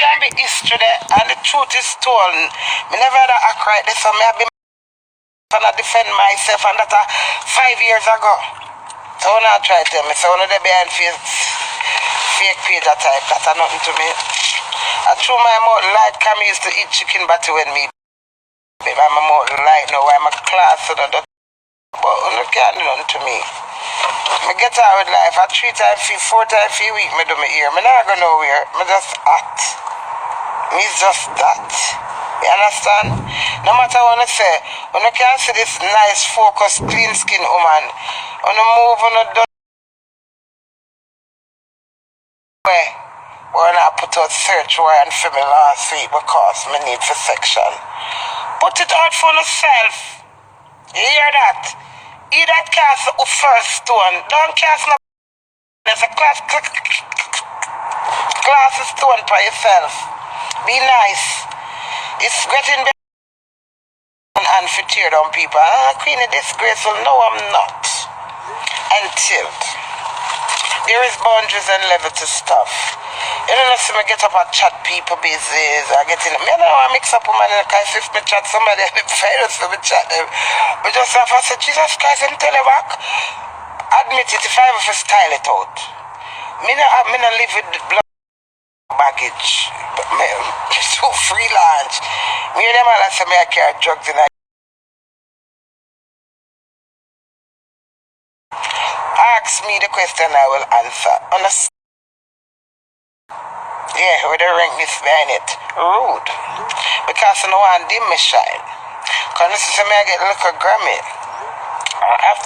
can be history there, and the truth is stolen. Me never had a act right this, so me have been and I defend myself, and that 5 years ago. So when I try to tell me, so when they behind fake page that type, that's nothing to me. I threw my mouth light, come used to eat chicken batty when me. I'm a mouth light now, I'm a class, and that. But you can't do nothing to me. Me get out with life, I 3 times, 4 times a week, me do my ear. Me not go nowhere, me just act. Me's just that. You understand? No matter what I say, when you can see this nice, focused, clean skin woman, when you move, when you do when I put out search warrant for me last week because me need for section. Put it out for yourself. You hear that? He that cast the first stone, don't cast no. There's a class stone for yourself. Be nice. It's getting better and for tear down people. Queenie disgraceful. No, I'm not. Until there is boundaries and level to stuff. You don't see me get up and chat people business. I get in. Me know I mix up woman because if me chat somebody and fails for me chat them. But just have I said, Jesus Christ, and tell you back. Admit it if I ever style it out. Me not live with the blood baggage. But me so freelance. Me and them all say me I carry drugs in. Ask me the question I will answer. Yeah, with the rank this behind it. Rude. Because no one dim me shine. Because this is me I get a little Grammy.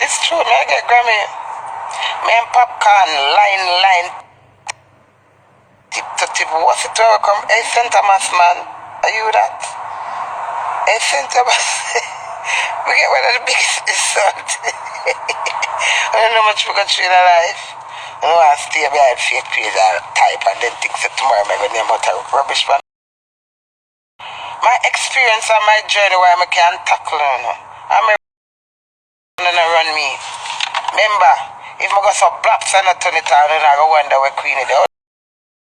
It's true, me I get Grammy. Me and popcorn, line, tip to tip. What's it to come? Hey, St. Thomas, man. Are you that? Hey, St. Thomas. We get one of the biggest insult. I don't know much we got through in our life. I don't want to stay behind fake page or type and then think that tomorrow I'm going to name out a rubbish one. My experience and my journey where I can tackle you know. I'm a run me. Remember, if I go so blaps and I turn it on and I go wonder where Queenie they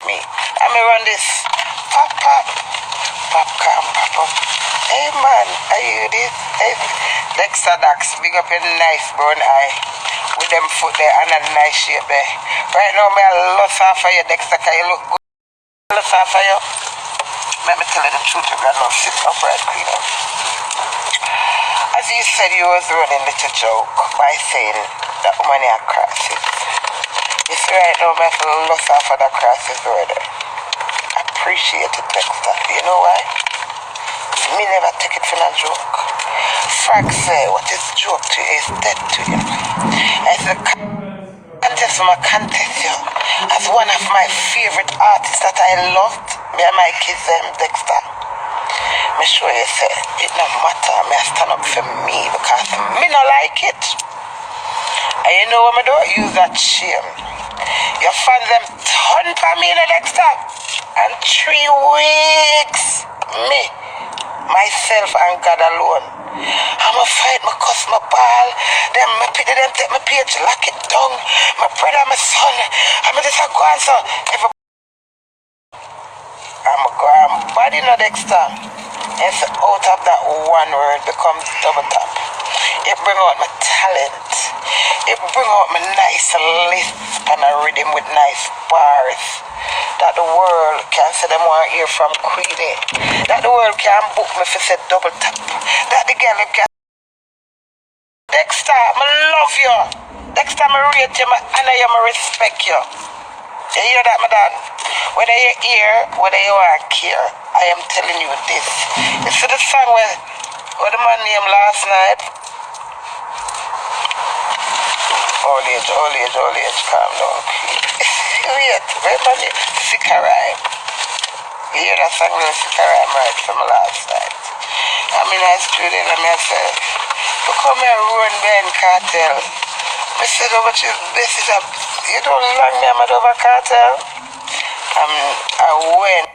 me. I'm a run this. Pop, calm, pop up. Hey man, are you this? Hey, Dexta Daps, big up your nice brown eye. With them foot there and a nice shape there. Right now, I love for you, Dexta, because you look good. I love for you. Let me tell you the truth, you're going to sit upright, Queenie. As you said, you was running little joke by saying that woman here crosses. You see right now, I feel lost for the crosses already. Appreciate it, Dexta. You know why? Me never take it for a joke. Frank say, what is joke to you is dead to you. I said, contest from a contest, yo. As one of my favorite artists that I loved, me and my kids, Dexta. Me sure you say, it no matter, me I stand up for me because me no like it. And you know what me do? Use that shame. Your fans them turn for me in the Dexta. And 3 weeks, me, myself and God alone. I'ma fight my cuss my ball. Then my pity them take my page, lock it down. My brother, my son. I'm just a go on so I'm a go on body no Dexta. And so out of that one word becomes double tap. It bring out my talent. It bring out my nice lisp and a rhythm with nice bars. That the world can say them want to hear from Queenie. That the world can book me for say double tap. That the girl can Dexta, I love you. Dexta, I rate you, I honor you, I respect you. You hear that, madam? Whether you hear, whether you want to care, I am telling you this. You see the song where the man named last night? Old age, calm down. Wait, wait, man, sick a rhyme. You hear that song, the sick a rhyme right from last night? I'm in a studio and I say, look how me ruin Ben Cartel. I said, oh, but this is a, you don't like me, I'm over Cartel. I went,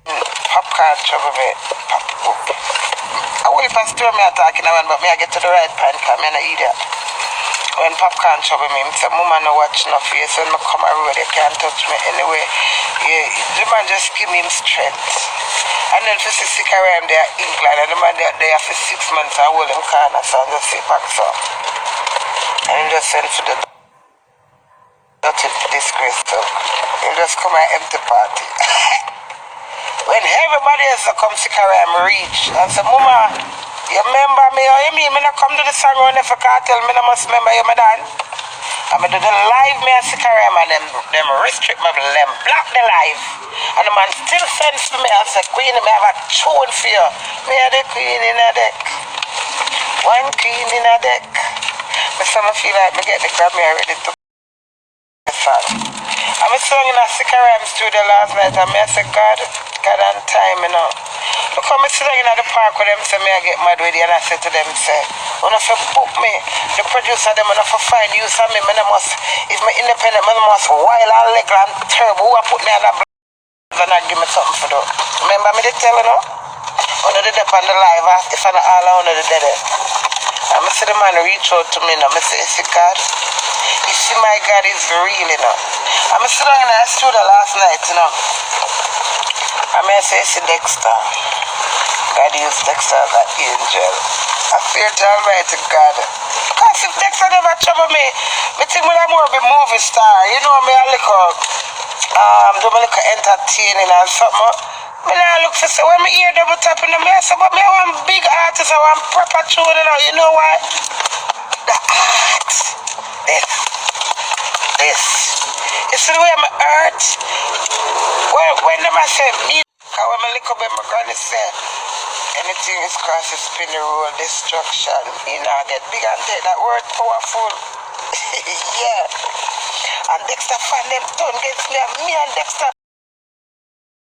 popcorn trouble me, pop up. I will if I still me attacking, but me I get to the right point, because I'm an idiot. When popcorn trouble me, I say, Mama no watch no face. When I come a road, you can't touch me anyway. The man just give me strength. And then for 6 around there, England, and the man there for 6 months, I hold him corner, so I just sit back so. And he just send for the dirty disgrace so. He just come and empty party. When everybody else come sick around, reach, I say, Mama, you remember me or you mean? I not come to the song when if I can't tell me I must remember you, my dad. I'm do the live me and sick around and them restrict me, them block the live. And the man still sends for me and say, Queenie, me have a tune for you. Me have the queen in a deck. One queen in a deck. But some feel like me get the Grammy ready to the song. I'm sung in a sick around studio last night and I said, God and time, you know. Look how I sit in the park with them, say me I get mad with you, and I say to them, say, when if you book me, the producer them, when if you find use of me, I must, if me independent, I must wild and leg and turbo, who put me on the blood and give me something for that. Remember me they tell you, no? Under the dep on the live, if I'm not all under the dead. And I see the man reach out to me, and I say, see God, you see my God is real, you know. I'm sitting in the studio last night, you know. I say, see Dexta. God used Dexta as an angel. I fear to Almighty God. Because if Dexta never trouble me, I think I'm more of a movie star. You know, me a little, do a little entertaining and something. I look for, so when I hear double tapping, I say, but me I want big artist, I want proper tune, you know why? The art. This. You see the way I'm hurt? When them I say me, because when I look up at my granny say, anything is cross is spin the roll, destruction. You know, I get big and take that word powerful. Yeah. And Dexta fan them turn against me and me and Dexta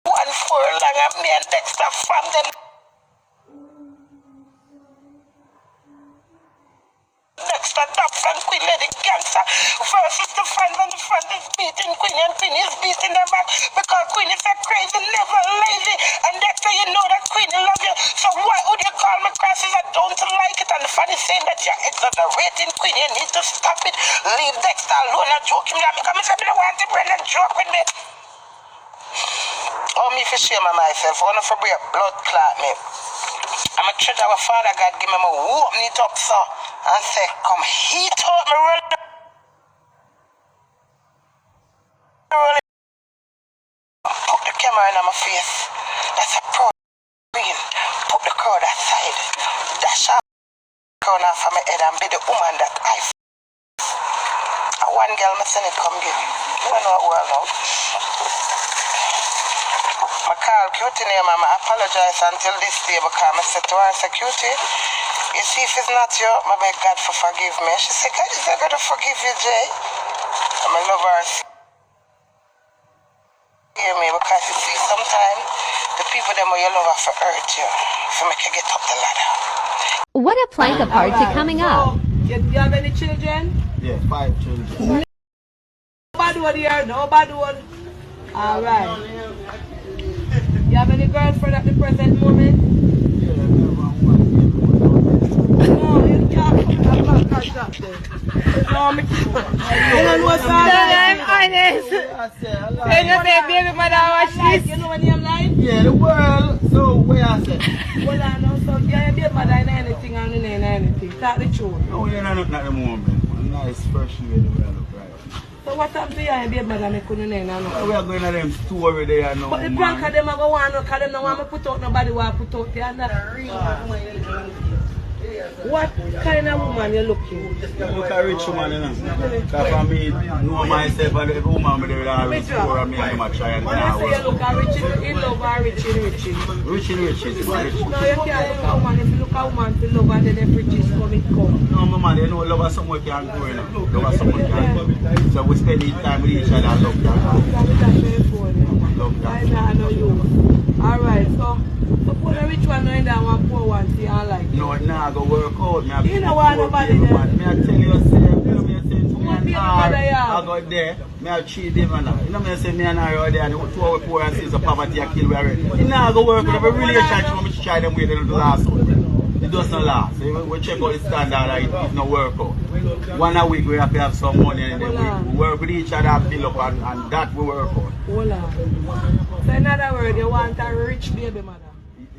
1-4 long and me and Dexta fan them. Dexta, Daps and Queenie, the gangster versus the fans and the fans is beating Queenie and Queenie is beating them back because Queenie is a crazy, never lazy. And Dexta, you know that Queenie love you. So why would you call me crosses? I don't like it. And the fan is saying that you're exaggerating Queenie. You need to stop it. Leave Dexta alone and joke him. Because I don't want to bring a joke with me. Oh, me for shame of myself. I want to break blood clot me. I'm a treasure our Father God give me my whoop me up so and say, come heat up me roll. Put the camera in my face. That's a pro queen. Put the crowd aside. Dash out the crown off of my head and be the woman that I one girl me send it come give. You don't know what well now. I call Cutie name and I apologize until this day because I said to her, I said, Cutie, you see if it's not you, I beg God for forgive me. She said, God is not going to forgive you, Jay. And I love her. Hear me because you see sometimes the people them where you love are for hurt you. For make you get up the ladder. What a plank apart to coming up. You have any children? Yeah, 5 children. No bad one here, no bad one. Alright. You have any girlfriend at the present moment? Yeah, I have one. No, you can't come back and that then. No, me you don't know what's all I'm honest. You know say baby mother watch this. You know what name like? Yeah, the world. So where I say? Well I know, so yeah, baby mother in anything and in anything. Talk the truth. No, you're not at the moment. Nice fresh way the world look right. So what happened to you and baby mother me couldn't know? We are going to them store over there now. But the prank of them I go on because them don't want me put out nobody want put out there and that real. What kind of woman you looking? You look a rich woman, you know. Because for me, know myself and every woman with a rich store and me and him try and when I say you look a rich in love or rich in riches? Rich in riches. No, you can't look a woman. If you look a woman to love and then the riches come, it come. No, my man, you know, love is something can go, you know. Love is something can go. So we spend each time with each other and love that. Love that. I know you. Alright, so put a rich one in there and one poor one, see I like. No, nah, go work out. You know what nobody there. Me I tell you, I go there, me I cheat them and that. You know me say me and I are there and 2 hours poor and see the poverty I kill we already. You know go work with every relationship when me try them way to the last one. It does not last. So we check out the standard and it no work out. one a week we have to have some money and then we work with each other, build up and that we work on. Hold on. So in other words, you want a rich baby mother?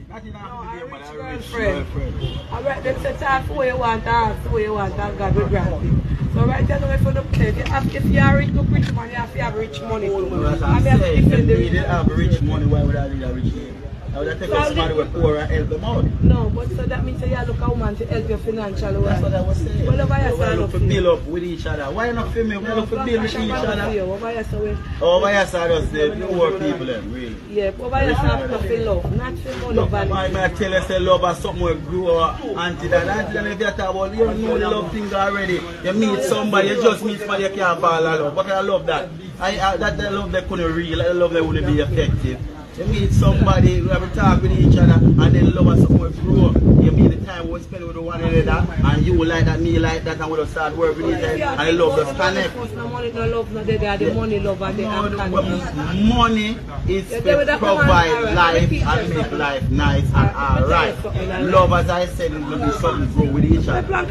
Not enough No, to a be rich a rich girlfriend. Alright, then set off who you want to ask, who you want to God will grant it. So right now, if you look at it, if you are rich, look rich man, you have to have rich money. As I'm saying, if you didn't have rich money, why would I need a rich man? I would have taken somebody with poor and help them out. No, but so that means you look at a woman to help you financially. That's what I was saying. Well, why you we look say to build up with each other. Why not for me? We look to build with each other. Why you say Oh, why you say us the poor people then, really? yeah, but why you say for love, not for Look, money. I tell you, say love is something we grow until that. Until if you talk about, you know the love thing already. You meet somebody, you just meet somebody, you can't fall in love. But I love that. That love that couldn't real, that love that wouldn't be effective. You meet somebody, we have a talk with each other, and then love is something we grow. You meet the time we spend with one another, and you like that, me like that, and we'll start working with each other, and the love just connect. No money, no love, no the money, love, and the money is to provide life and make life nice and alright. Love, as I said, is going to be something grow with each other. Let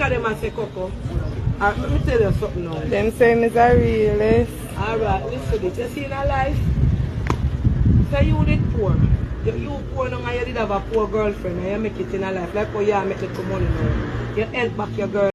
me tell you something now. Them saying is a realist. Alright, listen, you see in a life, say you did poor. You poor now and you did have a poor girlfriend and you make it in a life. Like how you make little money now. You help back your girl.